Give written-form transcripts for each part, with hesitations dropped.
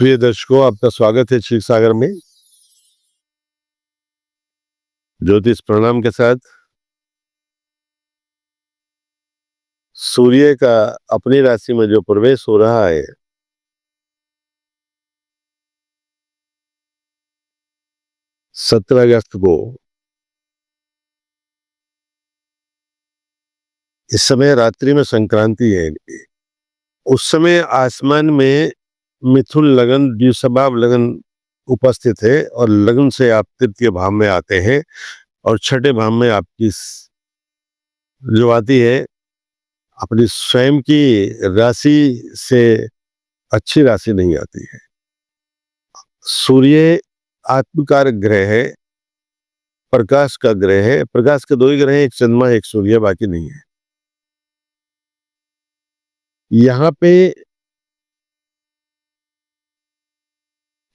प्रिय दर्शकों, आपका स्वागत है क्षीर सागर में। ज्योतिष प्रणाम के साथ सूर्य का अपनी राशि में जो प्रवेश हो रहा है, सत्रह अगस्त को, इस समय रात्रि में संक्रांति है इनकी। उस समय आसमान में मिथुन लगन, द्विषभाव लगन उपस्थित है और लगन से आप तृतीय भाव में आते हैं और छठे भाव में आपकी जो आती है अपनी स्वयं की राशि से अच्छी राशि नहीं आती है। सूर्य आत्मकारक ग्रह है, प्रकाश का ग्रह है। प्रकाश के दो ही ग्रह हैं, एक चंद्रमा एक सूर्य, बाकी नहीं है। यहाँ पे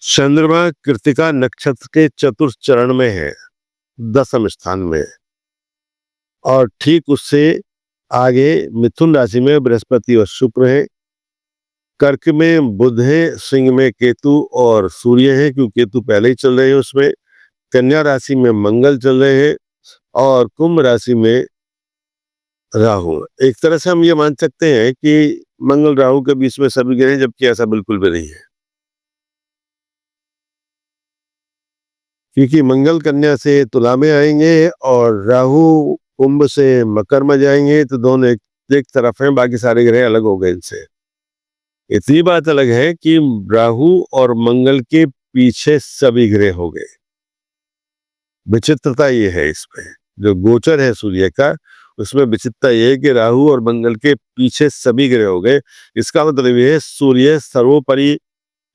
चंद्रमा कृतिका नक्षत्र के चतुर्थ चरण में है, 10वें स्थान में, और ठीक उससे आगे मिथुन राशि में बृहस्पति और शुक्र है, कर्क में बुध है, सिंह में केतु और सूर्य है क्योंकि केतु पहले ही चल रहे हैं उसमें, कन्या राशि में मंगल चल रहे हैं और कुंभ राशि में राहु। एक तरह से हम ये मान सकते हैं कि मंगल राहु के बीच में सभी ग्रह, जबकि ऐसा बिल्कुल भी नहीं है, क्योंकि मंगल कन्या से तुला में आएंगे और राहु कुंभ से मकर में जाएंगे, तो दोनों एक तरफ हैं, बाकी सारे ग्रह अलग हो गए इनसे। इतनी बात अलग है कि राहु और मंगल के पीछे सभी ग्रह हो गए। विचित्रता ये है इसमें, जो गोचर है सूर्य का, उसमें विचित्रता ये है कि राहु और मंगल के पीछे सभी ग्रह हो गए। इसका मतलब ये है सूर्य सर्वोपरि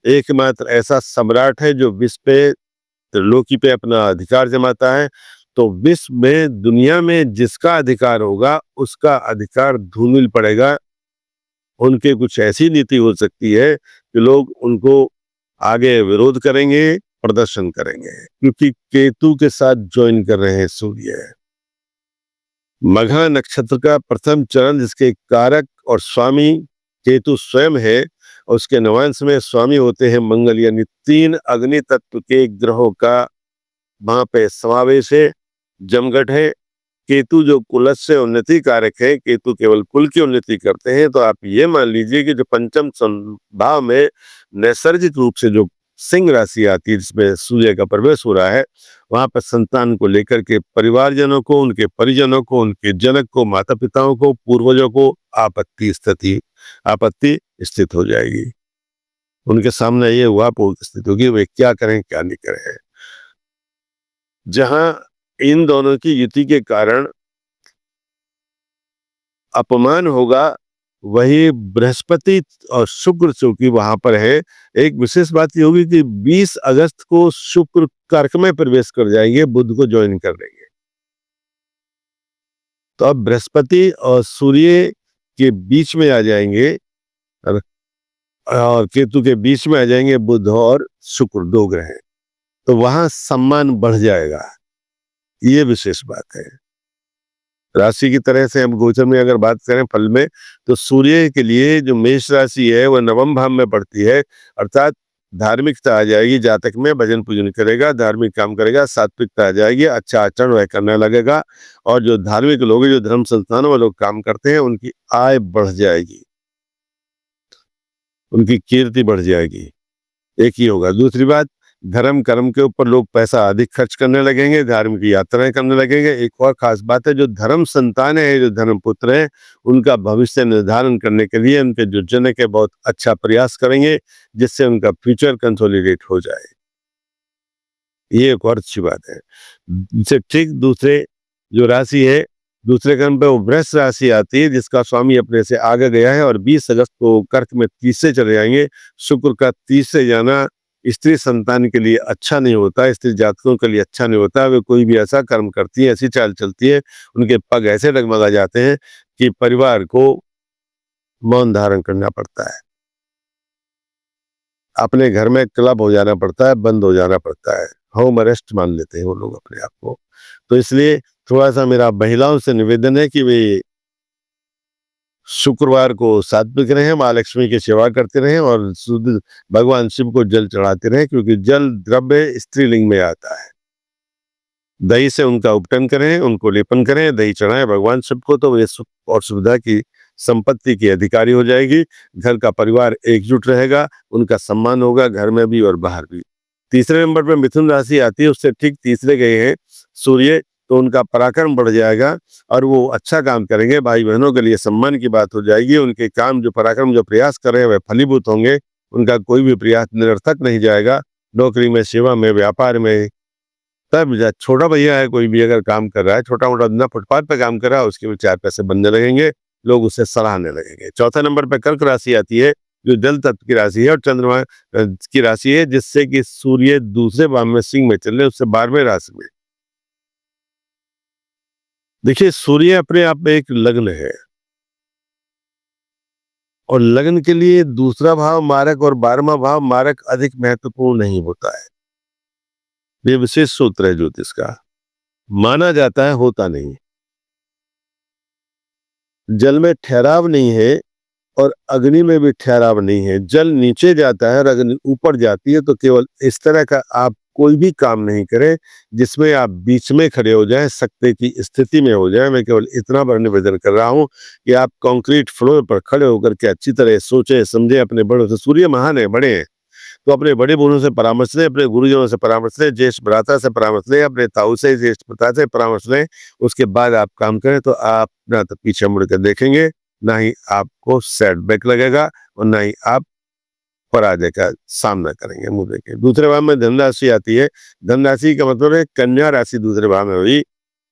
एकमात्र ऐसा सम्राट है जो विश्व पे, त्रिलोकी पे अपना अधिकार जमाता है। तो विश्व में, दुनिया में जिसका अधिकार होगा उसका अधिकार धूमिल पड़ेगा। उनके कुछ ऐसी नीति हो सकती है कि लोग उनको आगे विरोध करेंगे, प्रदर्शन करेंगे, क्योंकि केतु के साथ ज्वाइन कर रहे हैं सूर्य। मघा नक्षत्र का प्रथम चरण, जिसके कारक और स्वामी केतु स्वयं है, उसके नवांश में स्वामी होते हैं मंगल, यानी 3 अग्नि तत्व के ग्रहों का वहां पे समावेश है, जमघट है। केतु जो कुलश से उन्नति कारक है, केतु केवल कुल की उन्नति करते हैं। तो आप ये मान लीजिए कि जो पंचम भाव में नैसर्गिक रूप से जो सिंह राशि आती है, जिसमें सूर्य का प्रवेश हो रहा है, वहां पर संतान को लेकर के परिवारजनों को, उनके परिजनों को, उनके जनक को, माता पिताओं को, पूर्वजों को आपत्ति स्थित हो जाएगी। उनके सामने ये हुआ स्थित होगी, वे क्या करें क्या नहीं करें। जहां इन दोनों की युति के कारण अपमान होगा, वही बृहस्पति और शुक्र चूंकि वहां पर है, एक विशेष बात ये होगी कि 20 अगस्त को शुक्र कर्क में प्रवेश कर जाएंगे, बुध को ज्वाइन कर लेंगे। तो अब बृहस्पति और सूर्य के बीच में आ जाएंगे और केतु के बीच में आ जाएंगे बुध और शुक्र, 2 ग्रह। तो वहां सम्मान बढ़ जाएगा, ये विशेष बात है। राशि की तरह से हम गोचर में अगर बात करें फल में, तो सूर्य के लिए जो मेष राशि है वह 9वें भाव में पड़ती है, अर्थात धार्मिकता आ जाएगी, जातक में भजन पूजन करेगा, धार्मिक काम करेगा, सात्विकता आ जाएगी, अच्छा आचरण वह करने लगेगा। और जो धार्मिक लोग, जो धर्म संस्थानों में लोग काम करते हैं, उनकी आय बढ़ जाएगी, उनकी कीर्ति बढ़ जाएगी, एक ही होगा। दूसरी बात, धर्म कर्म के ऊपर लोग पैसा अधिक खर्च करने लगेंगे, धार्मिक यात्राएं करने लगेंगे। एक और खास बात है, जो धर्म संतान है, जो धर्म पुत्र है, उनका भविष्य निर्धारण करने के लिए उनके जो जनक है बहुत अच्छा प्रयास करेंगे, जिससे उनका फ्यूचर कंसोलिडेट हो जाए। ये एक और अच्छी बात है। इससे ठीक दूसरे जो राशि है, दूसरे क्रम पे वो वृष राशि आती है, जिसका स्वामी अपने से आगे गया है और 20 अगस्त को कर्क में तीसरे चले जाएंगे। शुक्र का तीसरे जाना स्त्री संतान के लिए अच्छा नहीं होता, स्त्री जातकों के लिए अच्छा नहीं होता। वे कोई भी ऐसा कर्म करती है, ऐसी चाल चलती है, उनके पग ऐसे डगमगा जाते हैं कि परिवार को मौन धारण करना पड़ता है, अपने घर में क्लब हो जाना पड़ता है, बंद हो जाना पड़ता है, होम अरेस्ट मान लेते हैं वो लोग अपने आप को। तो इसलिए थोड़ा सा मेरा महिलाओं से निवेदन है कि वे शुक्रवार को सात्विक रहें, माँ लक्ष्मी की सेवा करते रहें और शुद्ध भगवान शिव को जल चढ़ाते रहें, क्योंकि जल द्रव्य स्त्रीलिंग में आता है। दही से उनका उपटन करें, उनको लेपन करें, दही चढ़ाएं भगवान शिव को, तो वे सुख और सुविधा की संपत्ति की अधिकारी हो जाएगी। घर का परिवार एकजुट रहेगा, उनका सम्मान होगा घर में भी और बाहर भी। तीसरे नंबर पर मिथुन राशि आती है, उससे ठीक तीसरे गए हैं सूर्य, तो उनका पराक्रम बढ़ जाएगा और वो अच्छा काम करेंगे। भाई बहनों के लिए सम्मान की बात हो जाएगी। उनके काम जो पराक्रम जो प्रयास कर रहे हैं वह फलीभूत होंगे। उनका कोई भी प्रयास निरर्थक नहीं जाएगा। नौकरी में, सेवा में, व्यापार में, तब छोटा भैया है कोई भी अगर काम कर रहा है, छोटा मोटा धंधा फुटपाथ पे काम कर रहा है, उसके भी 4 पैसे बनने लगेंगे, लोग उसे सराहने लगेंगे। चौथे नंबर पे कर्क राशि आती है, जो जल तत्व की राशि है और चंद्रमा की राशि है, जिससे कि सूर्य दूसरे भाव में सिंह में चल रहे, उससे 12वें राशि में। देखिए, सूर्य अपने आप में एक लग्न है और लग्न के लिए दूसरा भाव मारक और 12वां भाव मारक अधिक महत्वपूर्ण नहीं होता है। ये विशेष सूत्र है ज्योतिष का। माना जाता है, होता नहीं। जल में ठहराव नहीं है और अग्नि में भी ठहराव नहीं है। जल नीचे जाता है और अग्नि ऊपर जाती है, तो केवल इस तरह का आप कोई भी काम नहीं करें जिसमें आप बीच में खड़े हो जाएं, सकते की स्थिति में हो जाएं। मैं केवल इतना निवेदन कर रहा हूं कि आप कंक्रीट फ्लोर पर खड़े होकर के अच्छी तरह सोचे समझे, अपने बड़ों से, सूर्य महान है, बड़े हैं, तो अपने बड़े बूढ़ों से परामर्श लें, अपने गुरुजनों से परामर्श लें, ज्येष्ठ भ्राता से परामर्श लें, अपने ताऊ से, ज्येष्ठ भ्राता से परामर्श लें। उसके बाद आप काम करें, तो आप ना तो पीछे मुड़ कर देखेंगे, ना ही आपको सेटबैक लगेगा और ना ही आप पराजय का सामना करेंगे मुंह देके। दूसरे भाव में धनराशि आती है। धनराशि का मतलब है कन्या राशि दूसरे भाव में हुई,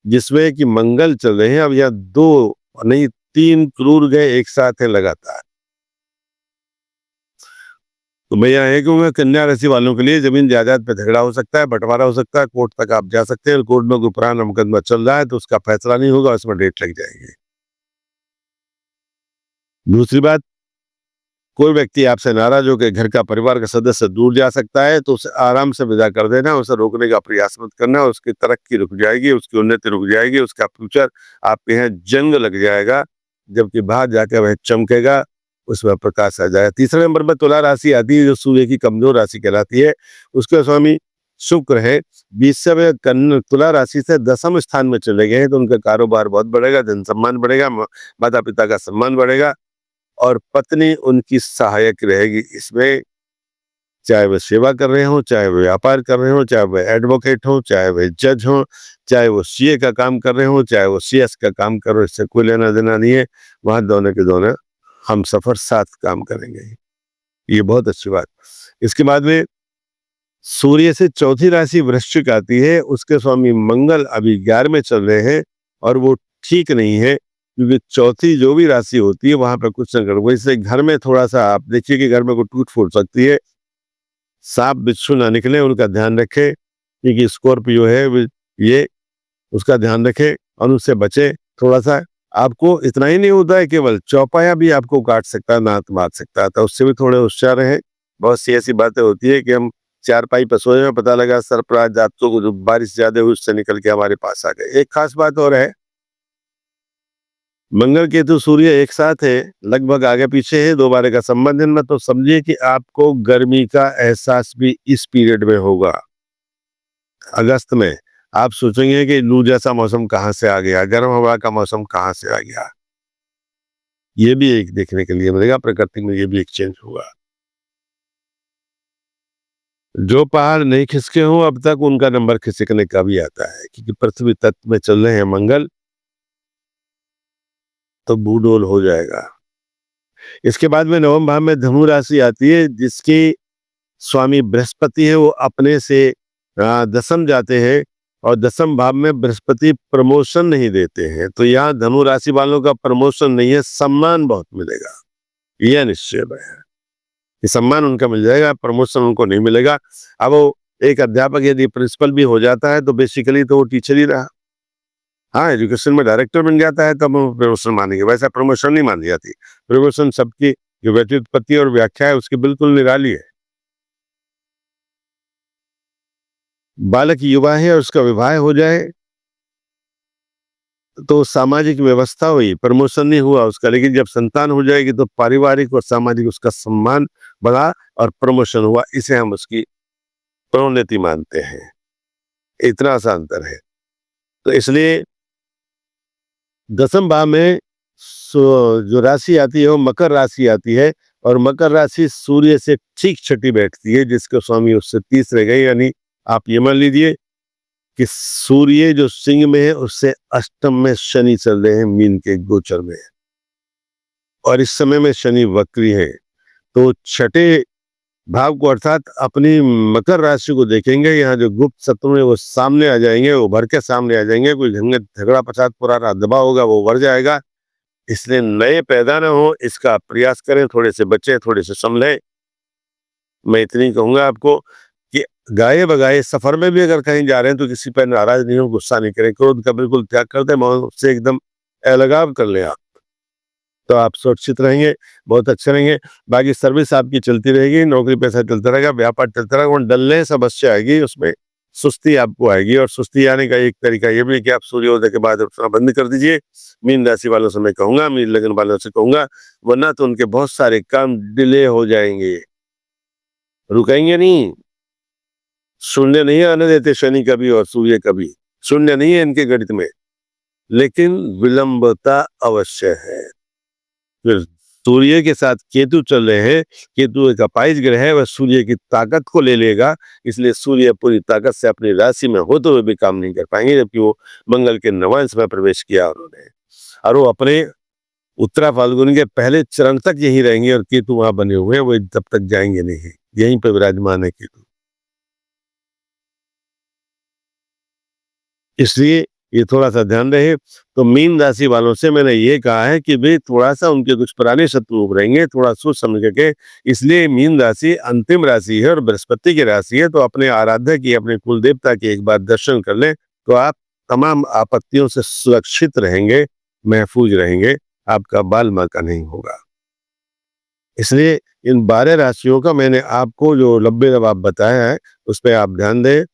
जिसमें कि मंगल चल रहे हैं। अब यह 2 नहीं 3 क्रूर गए एक साथ है लगातार। तो भैया है कि कन्या राशि वालों के लिए जमीन जायदाद पे झगड़ा हो सकता है, बंटवारा हो सकता है, कोर्ट तक आप जा सकते हैं। कोर्ट में कोई पुराना मुकदमा चल रहा है तो उसका फैसला नहीं होगा, उसमें डेट लग जाएगी। दूसरी बात, कोई व्यक्ति आपसे नाराज होकर घर का परिवार का सदस्य दूर जा सकता है, तो उसे आराम से विदा कर देना, उसे रोकने का प्रयास मत करना। उसकी तरक्की रुक जाएगी, उसकी उन्नति रुक जाएगी, उसका फ्यूचर आपके यहाँ जंग लग जाएगा, जबकि बाहर जाकर वह चमकेगा, उसमें प्रकाश आ जाएगा। तीसरे नंबर पर तुला राशि आती है, जो सूर्य की कमजोर राशि कहलाती है। उसके स्वामी शुक्र है। 20वें तुला राशि से 10वें स्थान में चले गए हैं, तो उनका कारोबार बहुत बढ़ेगा, धन सम्मान बढ़ेगा, माता पिता का सम्मान बढ़ेगा और पत्नी उनकी सहायक रहेगी। इसमें चाहे वह सेवा कर रहे हों, चाहे वह व्यापार कर रहे हों, चाहे वह एडवोकेट हों, चाहे वह जज हों, चाहे वो सीए का काम कर रहे हों, चाहे वो सीएस का काम कर रहे हो, इससे कोई लेना देना नहीं है। वहां दोनों के दोनों हम सफर साथ काम करेंगे। ये बहुत अच्छी बात। इसके बाद में सूर्य से चौथी राशि वृश्चिक आती है। उसके स्वामी मंगल अभी 11 में चल रहे हैं और वो ठीक नहीं है, क्योंकि चौथी जो भी राशि होती है वहां पर कुछ न गड़बड़, इससे घर में थोड़ा सा आप देखिए कि घर में कोई टूट फूट सकती है। सांप बिच्छू ना निकले, उनका ध्यान रखें, क्योंकि स्कॉर्पियो है ये, उसका ध्यान रखें और उससे बचे थोड़ा सा। आपको इतना ही नहीं होता है, केवल चौपाया भी आपको काट सकता है, दांत मार सकता है, तो उससे भी थोड़े होशियार रहे। बहुत सी ऐसी बातें होती है कि हम चारपाई पर सोए में, पता लगा सरप्राइज रातों को जो बारिश ज्यादा हुई उससे निकल के हमारे पास आ गए। एक खास बात और है, मंगल केतु सूर्य एक साथ है, लगभग आगे पीछे है, दोबारा का संबंध इनमें, तो समझिए कि आपको गर्मी का एहसास भी इस पीरियड में होगा। अगस्त में आप सोचेंगे कि लू जैसा मौसम कहाँ से आ गया, गर्म हवा का मौसम कहाँ से आ गया। ये भी एक देखने के लिए मिलेगा, प्रकृति में ये भी एक चेंज हुआ। जो पहाड़ नहीं खिसके हों अब तक, उनका नंबर खिसकने का भी आता है, क्योंकि पृथ्वी तत्व में चल रहे हैं मंगल, तो बूडोल हो जाएगा। इसके बाद में नवम भाव में धनु राशि आती है, जिसकी स्वामी बृहस्पति है। वो अपने से दसम जाते हैं और दसम भाव में बृहस्पति प्रमोशन नहीं देते हैं, तो यहाँ धनु राशि वालों का प्रमोशन नहीं है, सम्मान बहुत मिलेगा, यह निश्चय है कि सम्मान उनका मिल जाएगा, प्रमोशन उनको नहीं मिलेगा। अब वो एक अध्यापक यदि प्रिंसिपल भी हो जाता है तो बेसिकली तो वो टीचर ही रहा। हाँ, एजुकेशन में डायरेक्टर बन जाता है तब हम प्रमोशन मानेंगे, वैसा प्रमोशन नहीं मानी जाती। प्रमोशन सबकी जो व्युत्पत्ति और व्याख्या है उसकी बिल्कुल निराली है। बालक युवा है और उसका विवाह हो जाए तो सामाजिक व्यवस्था हुई, प्रमोशन नहीं हुआ उसका, लेकिन जब संतान हो जाएगी तो पारिवारिक और सामाजिक उसका सम्मान बढ़ा और प्रमोशन हुआ। इसे हम उसकी प्रोन्नति मानते हैं। इतना सा अंतर है। तो इसलिए दसम भाव में जो राशि आती है वो मकर राशि आती है, और मकर राशि सूर्य से ठीक छठी बैठती है, जिसके स्वामी उससे 30 रह गए। यानी आप ये मान लीजिए कि सूर्य जो सिंह में है उससे अष्टम में शनि चल रहे हैं, मीन के गोचर में, और इस समय में शनि वक्री है। तो छठे भाव को अर्थात अपनी मकर राशि को देखेंगे, यहाँ जो गुप्त शत्रु है वो सामने आ जाएंगे, वो भर के सामने आ जाएंगे। कोई झगड़ा पछाड़ पुराना दबाव होगा वो भर जाएगा। इसलिए नए पैदा ना हो इसका प्रयास करें, थोड़े से बचें, थोड़े से संभलें। मैं इतनी कहूंगा आपको कि गाये बगाए सफर में भी अगर कहीं जा रहे हैं तो किसी पर नाराज नहीं हो, गुस्सा नहीं करें, क्रोध का बिल्कुल त्याग कर दें, उससे एकदम अलगाव कर लें आप, तो आप सुरक्षित रहेंगे, बहुत अच्छे रहेंगे। बाकी सर्विस आपकी चलती रहेगी, नौकरी पैसा चलता रहेगा, व्यापार चलता रहेगा। डलने समस्या आएगी, उसमें सुस्ती आपको आएगी, और सुस्ती आने का एक तरीका ये भी है कि आप सूर्योदय के बाद उठना बंद कर दीजिए। मीन राशि वालों से मैं कहूंगा, मीन लग्न वालों से कहूंगा, वरना तो उनके बहुत सारे काम डिले हो जाएंगे, रुकेंगे नहीं। शून्य नहीं आने देते शनि कभी और सूर्य कभी, शून्य नहीं है इनके गणित में, लेकिन विलंबता अवश्य है। फिर सूर्य के साथ केतु चल रहे हैं, केतु एक अपाइज ग्रह है, वह सूर्य की ताकत को ले लेगा, इसलिए सूर्य पूरी ताकत से अपनी राशि में होते हुए भी काम नहीं कर पाएंगे, जबकि वो मंगल के नवांश में प्रवेश किया उन्होंने, और वो अपने उत्तरा फाल्गुन के पहले चरण तक यही रहेंगे, और केतु वहां बने हुए हैं, वो तब तक जाएंगे नहीं, यहीं पर विराजमान है केतु। इसलिए ये थोड़ा सा ध्यान रहे। तो मीन राशि वालों से मैंने ये कहा है कि वे थोड़ा सा उनके कुछ पुराने शत्रु उभरेंगे, थोड़ा सोच समझ के। इसलिए मीन राशि अंतिम राशि है और बृहस्पति की राशि है, तो अपने आराध्य की, अपने कुल देवता की एक बार दर्शन कर लें तो आप तमाम आपत्तियों से सुरक्षित रहेंगे, महफूज रहेंगे, आपका बाल बांका नहीं होगा। इसलिए इन 12 राशियों का मैंने आपको जो लंबे आप बताया है उस पर आप ध्यान दें।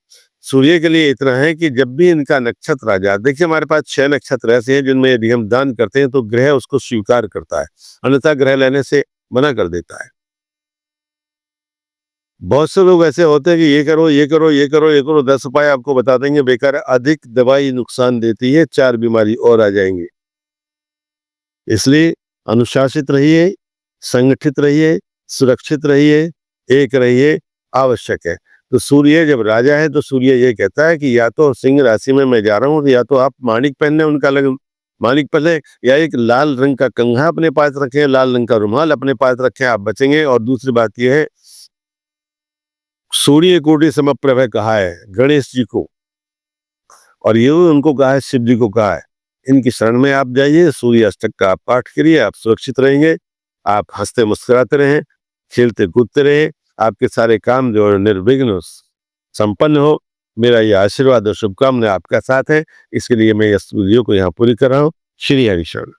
सूर्य के लिए इतना है कि जब भी इनका नक्षत्र आ जाए, देखिए हमारे पास 6 नक्षत्र ऐसे हैं जिनमें यदि हम दान करते हैं तो ग्रह उसको स्वीकार करता है, अन्यथा ग्रह लेने से मना कर देता है। बहुत से लोग ऐसे होते हैं कि ये करो ये करो ये करो ये करो, 10 उपाय आपको बता देंगे, बेकार है। अधिक दवाई नुकसान देती है, 4 बीमारी और आ जाएंगी। इसलिए अनुशासित रहिए, संगठित रहिए, सुरक्षित रहिए, एक रहिए, आवश्यक है। तो सूर्य जब राजा है तो सूर्य ये कहता है कि या तो सिंह राशि में मैं जा रहा हूँ, या तो आप माणिक पहनने उनका लग माणिक पहने, या एक लाल रंग का कंघा अपने पास रखें, लाल रंग का रुमाल अपने पास रखें, आप बचेंगे। और दूसरी बात यह है, सूर्य कोटि समप्रभ कहा है गणेश जी को, और ये उनको कहा है, शिव जी को कहा है। इनकी शरण में आप जाइए, सूर्य अष्टक का आप पाठ करिए, आप सुरक्षित रहेंगे, आप हंसते मुस्कुराते रहें, खेलते कूदते रहें, आपके सारे काम जो निर्विघ्न संपन्न हो। मेरा ये आशीर्वाद और शुभकामना आपका साथ है। इसके लिए मैं इस वीडियो को यहाँ पूरी कर रहा हूँ। श्री हरिशरण।